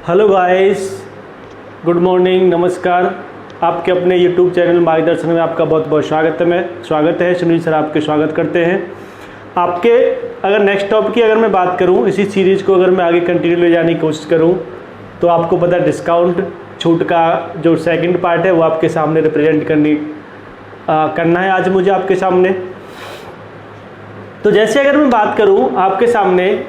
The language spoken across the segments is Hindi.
हेलो गाइस, गुड मॉर्निंग, नमस्कार। आपके अपने यूट्यूब चैनल मार्गदर्शन में आपका बहुत बहुत स्वागत है। सुनील सर आपके स्वागत करते हैं। आपके अगर नेक्स्ट टॉपिक की अगर मैं बात करूं, इसी सीरीज़ को अगर मैं आगे कंटिन्यू ले जाने की कोशिश करूं, तो आपको पता है डिस्काउंट छूट का जो सेकंड पार्ट है वो आपके सामने रिप्रेजेंट करना है आज मुझे आपके सामने। तो जैसे अगर मैं बात करूं आपके सामने,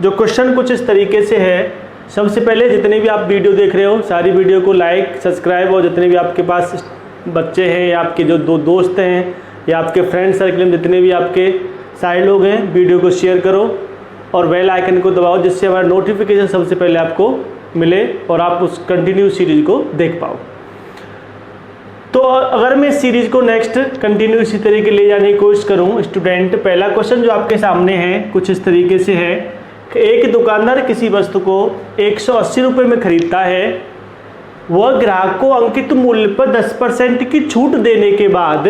जो क्वेश्चन कुछ इस तरीके से है। सबसे पहले जितने भी आप वीडियो देख रहे हो, सारी वीडियो को लाइक, सब्सक्राइब, और जितने भी आपके पास बच्चे हैं या आपके जो दोस्त हैं या आपके फ्रेंड सर्कल में जितने भी आपके सारे लोग हैं, वीडियो को शेयर करो और बेल आइकन को दबाओ, जिससे हमारा नोटिफिकेशन सबसे पहले आपको मिले और आप उस कंटिन्यू सीरीज को देख पाओ। तो अगर मैं इस सीरीज को नेक्स्ट कंटिन्यू इसी तरीके ले जाने की कोशिश करूं स्टूडेंट, पहला क्वेश्चन जो आपके सामने है कुछ इस तरीके से है कि एक दुकानदार किसी वस्तु को 180 रुपये में खरीदता है। वह ग्राहक को अंकित मूल्य पर 10% की छूट देने के बाद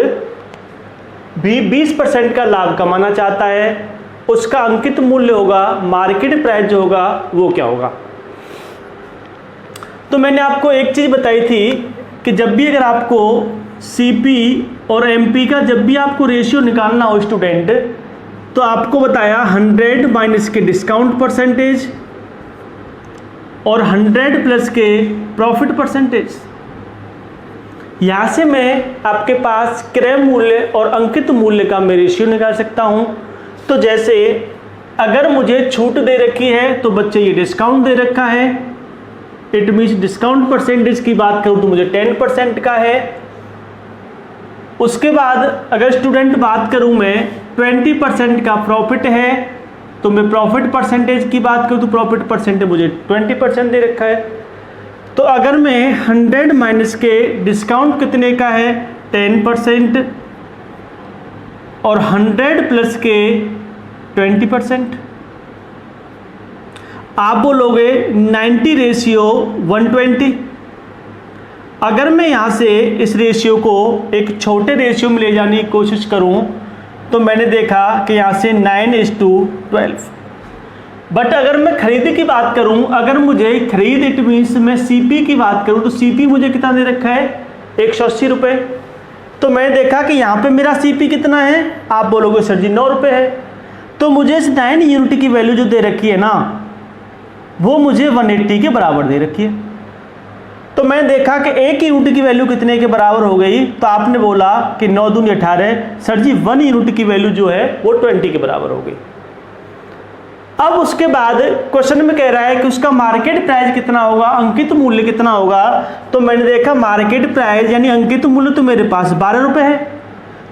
भी 20% का लाभ कमाना चाहता है। उसका अंकित मूल्य होगा, मार्केट प्राइस जो होगा वो क्या होगा। तो मैंने आपको एक चीज़ बताई थी कि जब भी अगर आपको सीपी और एमपी का जब भी आपको रेशियो निकालना हो स्टूडेंट, तो आपको बताया 100 माइनस के डिस्काउंट परसेंटेज और 100 प्लस के प्रॉफिट परसेंटेज। यहाँ से मैं आपके पास क्रय मूल्य और अंकित मूल्य का मैं रेशियो निकाल सकता हूँ। तो जैसे अगर मुझे छूट दे रखी है तो बच्चे ये डिस्काउंट दे रखा है, इट मीन्स डिस्काउंट परसेंटेज की बात करूँ तो मुझे 10% का है। उसके बाद अगर स्टूडेंट बात करूँ मैं 20% का प्रॉफिट है, तो मैं प्रॉफिट परसेंटेज की बात करूँ तो प्रॉफिट परसेंटेज मुझे 20% दे रखा है। तो अगर मैं 100 माइनस के डिस्काउंट कितने का है 10% और 100 प्लस के 20%, आप बोलोगे 90:120। अगर मैं यहाँ से इस रेशियो को एक छोटे रेशियो में ले जाने की कोशिश करूँ तो मैंने देखा कि यहाँ से 9:12। बट अगर मैं खरीद की बात करूँ, अगर मुझे खरीद इट मीन्स मैं सीपी की बात करूँ तो सीपी मुझे कितना दे रखा है 180 रुपये। तो मैंने देखा कि यहाँ पे मेरा सीपी कितना है, आप बोलोगे सर जी 9 रुपये है। तो मुझे इस 9 यूनिट की वैल्यू जो दे रखी है ना, वो मुझे 180 के बराबर दे रखी है। तो मैंने देखा कि एक यूनिट की वैल्यू कितने के बराबर हो गई, तो आपने बोला कि 9 दूनी 18। सर जी 1 यूनिट की वैल्यू जो है वो 20 के बराबर हो गई। अब उसके बाद क्वेश्चन में कह रहा है कि उसका मार्केट प्राइस कितना होगा, अंकित मूल्य कितना होगा। तो मैंने देखा मार्केट प्राइस यानी अंकित मूल्य तो मेरे पास 12 रुपये है।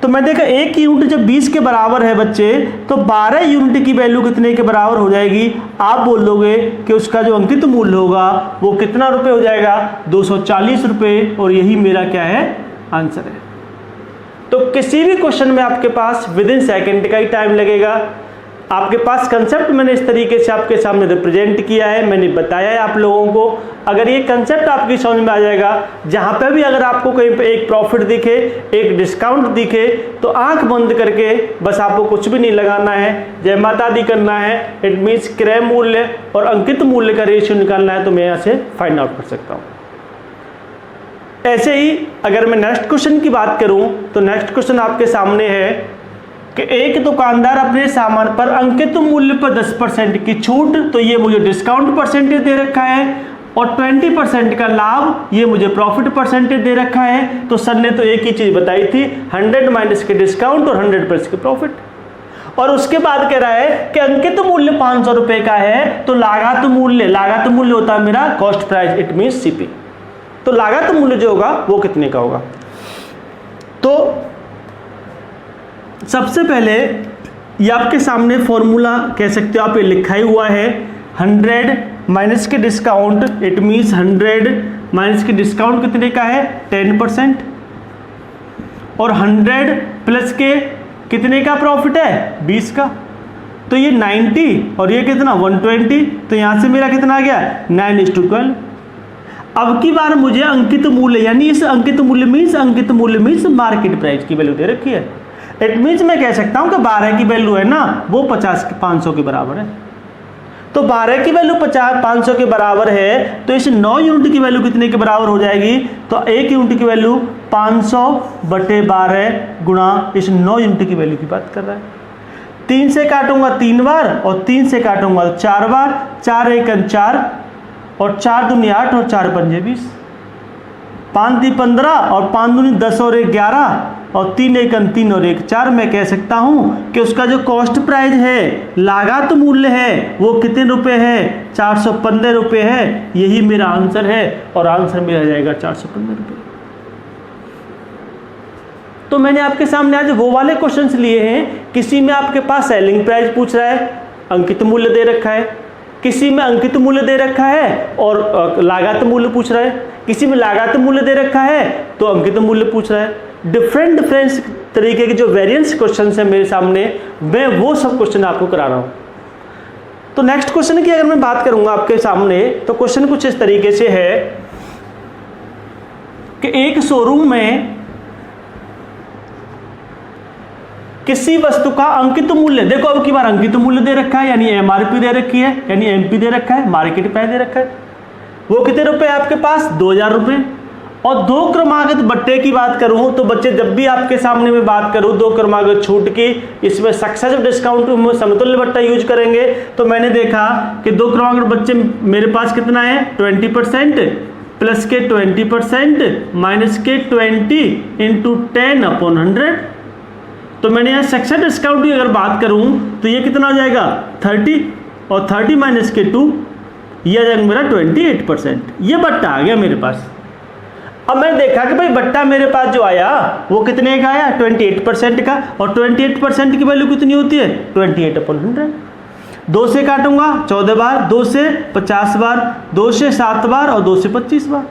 तो मैं देखा एक यूनिट जब 20 के बराबर है बच्चे, तो 12 यूनिट की वैल्यू कितने के बराबर हो जाएगी। आप बोल दोगे कि उसका जो अंकित मूल्य होगा वो कितना रुपये हो जाएगा 240 रुपये, और यही मेरा क्या है आंसर है। तो किसी भी क्वेश्चन में आपके पास विदिन सेकंड का ही टाइम लगेगा। आपके पास कंसेप्ट मैंने इस तरीके से आपके सामने रिप्रेजेंट किया है, मैंने बताया है आप लोगों को। अगर ये कंसेप्ट आपकी समझ में आ जाएगा, जहाँ पे भी अगर आपको कहीं पे एक प्रॉफिट दिखे, एक डिस्काउंट दिखे, तो आंख बंद करके बस आपको कुछ भी नहीं लगाना है, जय माता दी करना है। इट मीन्स क्रय मूल्य और अंकित मूल्य का रेशियो निकालना है, तो मैं यहाँ से फाइंड आउट कर सकता हूँ। ऐसे ही अगर मैं नेक्स्ट क्वेश्चन की बात करूँ, तो नेक्स्ट क्वेश्चन आपके सामने है कि एक दुकानदार अपने सामान पर अंकित मूल्य पर 10% की छूट, तो ये मुझे डिस्काउंट परसेंटेज दे रखा है, और 20% का लाभ ये मुझे प्रॉफिट परसेंटेज दे रखा है। तो सर ने तो एक ही चीज़ बताई थी, 100 माइनस के डिस्काउंट और 100 प्लस के प्रॉफिट। और उसके बाद कह रहा है कि अंकित मूल्य 500 रुपये का है, तो लागत मूल्य होता है मेरा cost price, it means CP. तो लागत मूल्य जो होगा वो कितने का होगा। तो सबसे पहले ये आपके सामने फॉर्मूला कह सकते हो आप, ये लिखा ही हुआ है 100 माइनस के डिस्काउंट, इट मीन्स 100 माइनस के डिस्काउंट कितने का है 10%, और 100 प्लस के कितने का प्रॉफिट है 20 का। तो ये 90 और ये कितना 120। तो यहाँ से मेरा कितना आ गया 9:12। अब की बार मुझे अंकित मूल्य यानी इस अंकित मूल्य मीन्स मार्केट प्राइस की वैल्यू दे रखी है। इट मीन्स मैं कह सकता हूं कि 12 की वैल्यू है ना वो 500 के बराबर है। तो 12 की वैल्यू 500 के बराबर है, तो इस 9 यूनिट की वैल्यू कितने के बराबर हो जाएगी? तो 1 यूनिट की वैल्यू 500/12 गुणा इस 9 यूनिट की वैल्यू की बात कर रहा है। 3 से काटूंगा 3 बार और 3 से काटूंगा 4 बार, 4 1 4 और 4 दूनी 8 और 4 पंजे 20, 5 दी 15 और 5 दूनी 10 और 1 11 और 3 1 3 और 1 4। मैं कह सकता हूं कि उसका जो कॉस्ट प्राइस है, लागत मूल्य है, वो कितने रुपए है? 415 रुपये है। यही मेरा आंसर है और आंसर मेरा जाएगा 415 रुपये। तो मैंने आपके सामने आज वो वाले क्वेश्चंस लिए हैं, किसी में आपके पास सेलिंग प्राइस पूछ रहा है, अंकित मूल्य दे रखा है, किसी में अंकित मूल्य दे रखा है और लागत मूल्य पूछ रहा है, किसी में लागत मूल्य दे रखा है तो अंकित मूल्य पूछ रहा है। डिफरेंट तरीके के जो वेरिएंस क्वेश्चन है मेरे सामने, मैं वो सब क्वेश्चन आपको करा रहा हूँ। तो नेक्स्ट क्वेश्चन की अगर मैं बात करूंगा आपके सामने, तो क्वेश्चन कुछ इस तरीके से है कि एक शोरूम में किसी वस्तु का अंकित मूल्य, देखो अब की बार अंकित मूल्य दे रखा है यानी एमआरपी दे रखी है, यानी एमपी दे रखा है, मार्केट प्राइस दे रखा है, वो कितने रुपए है आपके पास? 2000 रुपये। और 2 क्रमागत बट्टे की बात करूं तो बच्चे, जब भी आपके सामने मैं बात करूं 2 क्रमागत छूट की, इसमें सक्सेसिव डिस्काउंट में समतुल्य बट्टा यूज करेंगे। तो मैंने देखा कि 2 क्रमागत बच्चे मेरे पास कितना है? 20% प्लस के 20% माइनस के 20 इंटू 10/100। तो मैंने यहाँ सक्सेसिव डिस्काउंट की अगर बात करूं तो ये कितना हो जाएगा? 30 और 30 माइनस के 2, ये आ जाएगा मेरा 28%। ये बट्टा आ गया मेरे पास। अब मैंने देखा कि भाई बट्टा मेरे पास जो आया वो कितने का आया? 28% का। और 28% की वैल्यू कितनी होती है? 28/100। 2 से काटूंगा 14 बार, 2 से 50 बार, 2 से 7 बार और 2 से 25 बार।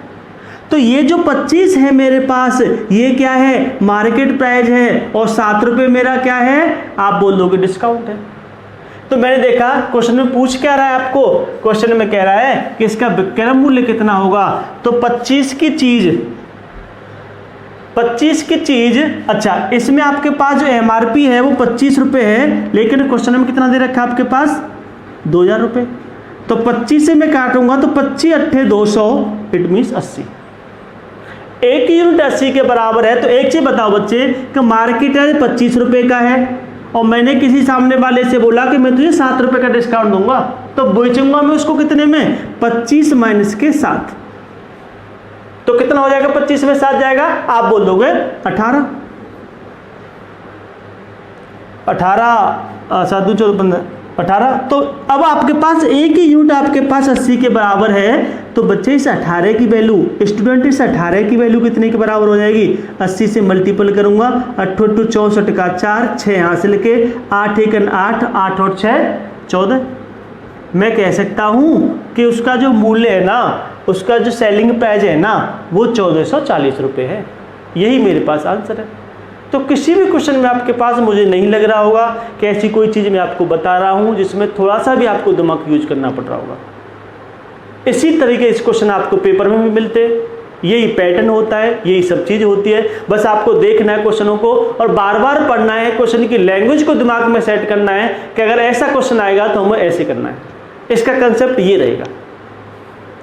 तो ये जो 25 है मेरे पास, ये क्या है? मार्केट प्राइस है। और 7 रुपये मेरा क्या है? आप बोल दोगे डिस्काउंट है। तो मैंने देखा क्वेश्चन में पूछ क्या रहा है आपको? क्वेश्चन में कह रहा है कि इसका विक्रय मूल्य कितना होगा। तो 25 की चीज, अच्छा इसमें आपके पास जो एमआरपी है वो 25 रुपये है, लेकिन क्वेश्चन में कितना दे रखा है आपके पास? 2000 रुपये। तो 25 से मैं काटूंगा तो 25 8 200, इट मीन्स 80। 1 यूनिट 80 के बराबर है। तो एक चीज बताओ बच्चे कि मार्केट है 25 रुपये का है और मैंने किसी सामने वाले से बोला कि मैं तुझे 7 रुपये का डिस्काउंट दूंगा, तो बेचूंगा मैं उसको कितने में? 25 माइनस के 7। तो कितना हो जाएगा? 25 में 7 जाएगा, आप बोल दोगे 18। 18 7 2 14 15 18। तो अब आपके पास एक ही यूनिट आपके पास 80 के बराबर है। तो बच्चे इस 18 की वैल्यू, स्टूडेंट इस 18 की वैल्यू कितने के बराबर हो जाएगी? 80 से मल्टीपल करूंगा, 8 8 64 का 4, 6 यहाँ से लेके 8 1 8, 8 और 6 14। मैं कह सकता हूं कि उसका जो मूल्य है ना, उसका जो सेलिंग प्राइस है ना, वो 1440 रुपये है। यही मेरे पास आंसर है। तो किसी भी क्वेश्चन में आपके पास मुझे नहीं लग रहा होगा कि ऐसी कोई चीज़ मैं आपको बता रहा हूं जिसमें थोड़ा सा भी आपको दिमाग यूज करना पड़ रहा होगा। इसी तरीके इस क्वेश्चन आपको पेपर में भी मिलते हैं। यही पैटर्न होता है, यही सब चीज़ होती है। बस आपको देखना है क्वेश्चनों को और बार बार पढ़ना है, क्वेश्चन की लैंग्वेज को दिमाग में सेट करना है कि अगर ऐसा क्वेश्चन आएगा तो हमें ऐसे करना है। इसका कंसेप्ट ये रहेगा।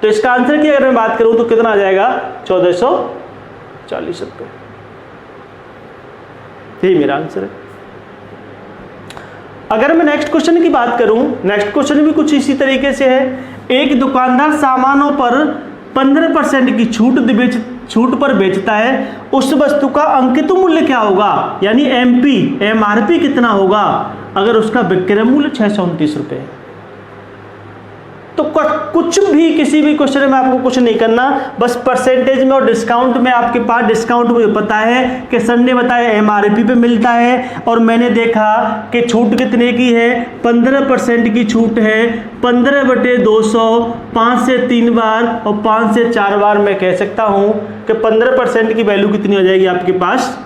तो इसका आंसर की अगर मैं बात करूं तो कितना आ जाएगा? 1440 रुपये। यही मेरा आंसर है। अगर मैं नेक्स्ट क्वेश्चन की बात करूं, नेक्स्ट क्वेश्चन भी कुछ इसी तरीके से है। एक दुकानदार सामानों पर 15% की छूट पर बेचता है, उस वस्तु का अंकित मूल्य क्या होगा? यानी एमआरपी कितना होगा अगर उसका विक्रय मूल्य 629 रुपये है? तो कुछ भी किसी भी क्वेश्चन में आपको कुछ नहीं करना, बस परसेंटेज में और डिस्काउंट में आपके पास डिस्काउंट मुझे पता है कि सर ने बताया एमआरपी पे मिलता है और मैंने देखा कि छूट कितने की है? 15% की छूट है। 15/200, 5 से 3 बार और 5 से 4 बार मैं कह सकता हूँ कि 15% की वैल्यू कितनी हो जाएगी आपके पास?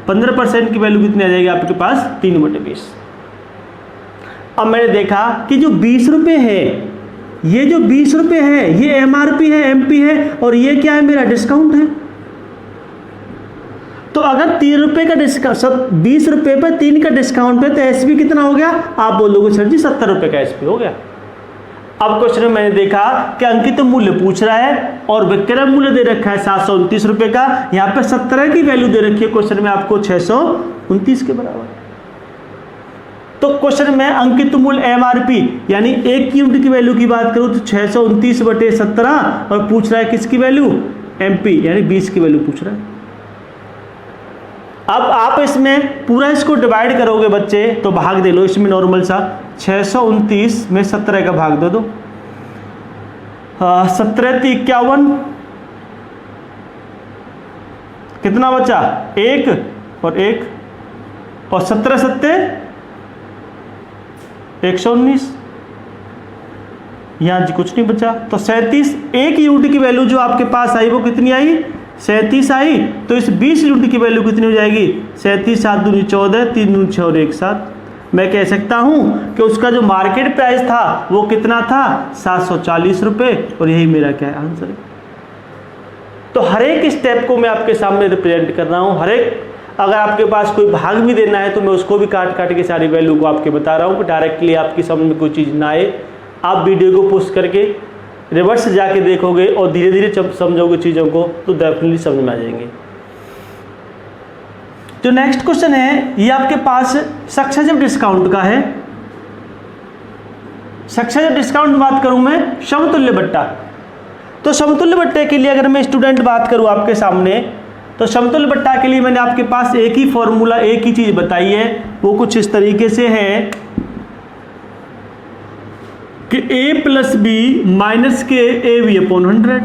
15% की वैल्यू कितनी आ जाएगी आपके पास? 3/20। अब मैंने देखा कि जो 20 रुपये है, ये जो 20 रुपये है ये एमआरपी है, एमपी है, और ये क्या है? मेरा डिस्काउंट है। तो अगर 3 रुपये का डिस्काउंट, 20 रुपये पर 3 का डिस्काउंट पे, तो एसपी कितना हो गया? आप बोलोगे सर जी 70 रुपये का एसपी हो गया। अब क्वेश्चन में मैंने देखा कि अंकित मूल्य पूछ रहा है और विक्रय मूल्य दे रखा है 729 रुपए का, यहाँ पे 17 की वैल्यू दे रखी है क्वेश्चन में आपको 629 के बराबर। तो क्वेश्चन में अंकित मूल्य एमआरपी यानी 1 यूनिट की वैल्यू की बात करूं तो 629/17 और पूछ रहा है किसकी वैल्यू, एमपी यानी 20 की वैल्यू पूछ रहा है। अब आप इसमें पूरा इसको डिवाइड करोगे बच्चे तो भाग दे लो इसमें नॉर्मल सा, 629 में 17 का भाग दे दो, 17 × 51 कितना बचा, 1 और 1 और 17 सत्ते 119, यहां जी कुछ नहीं बचा तो 37 1 यूनिट की वैल्यू जो आपके पास आई वो कितनी आई, 37 आई। तो इस 20 यूनिट की वैल्यू कितनी हो जाएगी, 37 7 दूनी 14 3 दूनी 6 और 1 7। मैं कह सकता हूं कि उसका जो मार्केट प्राइस था वो कितना था, 740 रुपए, और यही मेरा क्या है आंसर है। तो हर एक स्टेप को मैं आपके सामने रिप्रेजेंट कर रहा हूं, हर एक, अगर आपके पास कोई भाग भी देना है तो मैं उसको भी काट काट के सारी वैल्यू को आपके बता रहा हूँ कि डायरेक्टली आपकी समझ में कोई चीज़ ना आए। आप वीडियो को पुश करके रिवर्स जाके देखोगे और धीरे धीरे जब समझोगे चीज़ों को तो डेफिनेटली समझ में आ जाएंगे। जो नेक्स्ट क्वेश्चन है ये आपके पास सक्सेसिव डिस्काउंट का है। सक्सेसिव डिस्काउंट बात करूं मैं समतुल्य बट्टा, तो समतुल्य बट्टे के लिए अगर मैं स्टूडेंट बात करूं आपके सामने तो समतुल्य बट्टा के लिए मैंने आपके पास एक ही फॉर्मूला, एक ही चीज बताई है, वो कुछ इस तरीके से है कि a + b - k AB/100।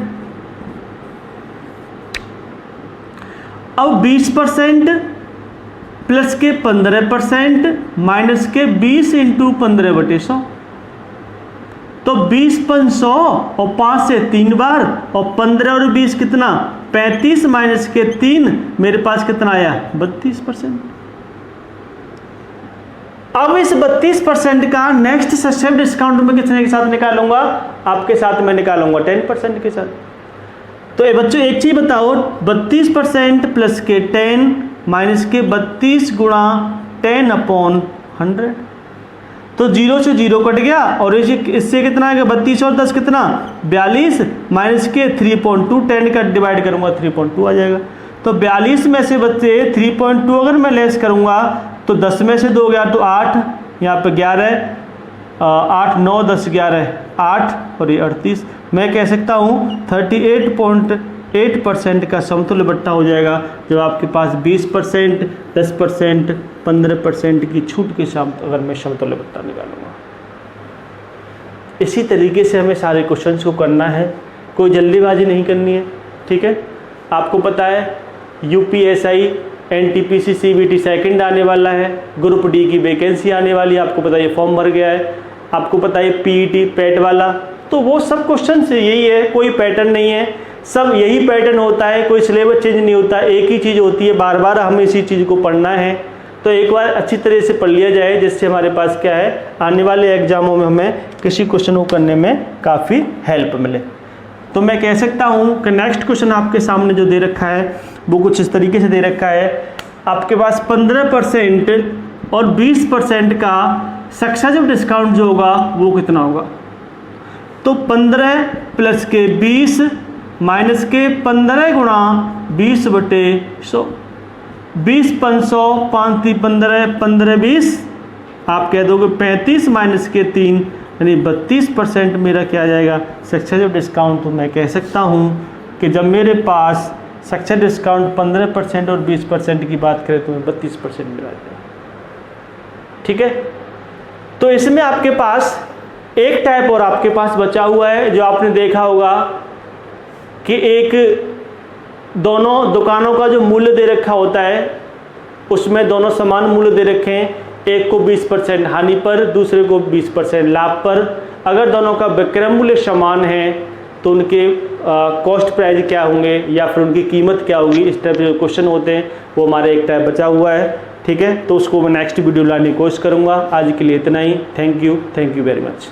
अब 20% प्लस के 15% माइनस के 20 × 15/100, तो 20 × 100 और 5 से 3 बार और 15 और 20 कितना, 35 माइनस के 3, मेरे पास कितना आया 32%। अब इस 32% का नेक्स्ट सक्सेसिव डिस्काउंट में कितने के साथ निकालूंगा, आपके साथ मैं निकालूंगा 10% के साथ। तो ये बच्चों एक चीज बताओ, 32% प्लस के 10 माइनस के 32 × 10/100, तो 0 से 0 कट गया और इससे कितना आएगा 32 और 10 कितना 42 माइनस के 3.2, 10 का डिवाइड करूंगा 3.2 आ जाएगा। तो 42 में से बच्चे 3.2 अगर मैं लेस करूंगा तो 10 में से 2 गया तो 8, यहाँ पे 11, 8 9 10 11 8 और ये 38। मैं कह सकता हूँ 38.8% का समतुल्य बट्टा हो जाएगा जो आपके पास 20%, 10%, 15% की छूट के साथ अगर मैं समतुल्य बट्टा निकालूंगा। इसी तरीके से हमें सारे क्वेश्चंस को करना है, कोई जल्दीबाजी नहीं करनी है, ठीक है। आपको पता है यूपीएसआई एनटीपीसी सीबीटी सेकंड आने वाला है, ग्रुप डी की वैकेंसी आने वाली है, आपको पता है फॉर्म भर गया है, आपको पता है पीईटी पेट वाला, तो वो सब क्वेश्चन से यही है, कोई पैटर्न नहीं है, सब यही पैटर्न होता है, कोई सिलेबस चेंज नहीं होता, एक ही चीज़ होती है, बार बार हमें इसी चीज़ को पढ़ना है। तो एक बार अच्छी तरह से पढ़ लिया जाए जिससे हमारे पास क्या है आने वाले एग्जामों में हमें किसी क्वेश्चन को करने में काफ़ी हेल्प मिले। तो मैं कह सकता हूँ कि नेक्स्ट क्वेश्चन आपके सामने जो दे रखा है वो कुछ इस तरीके से दे रखा है, आपके पास 15% और 20% का सक्सेसिव डिस्काउंट जो होगा वो कितना होगा। तो 15 प्लस के 20 माइनस के 15 गुणा 20/100, 20 500 5 3 15 15 20, आप कह दोगे 35 माइनस के 3 यानी 32% मेरा क्या आ जाएगा सक्सेसिव डिस्काउंट। तो मैं कह सकता हूँ कि जब मेरे पास सक्सेसिव डिस्काउंट 15% और 20% की बात करें तो 32% मेरा आ जाएगा, ठीक है। तो इसमें आपके पास एक टाइप और आपके पास बचा हुआ है जो आपने देखा होगा कि एक दोनों दुकानों का जो मूल्य दे रखा होता है उसमें दोनों समान मूल्य दे रखे हैं, एक को 20% हानि पर, दूसरे को 20% लाभ पर। अगर दोनों का विक्रय मूल्य समान है तो उनके कॉस्ट प्राइस क्या होंगे या फिर उनकी कीमत क्या होगी, इस टाइप के क्वेश्चन होते हैं वो हमारे एक टाइप बचा हुआ है, ठीक है। तो उसको मैं नेक्स्ट वीडियो लाने की कोशिश करूँगा। आज के लिए इतना ही, थैंक यू वेरी मच।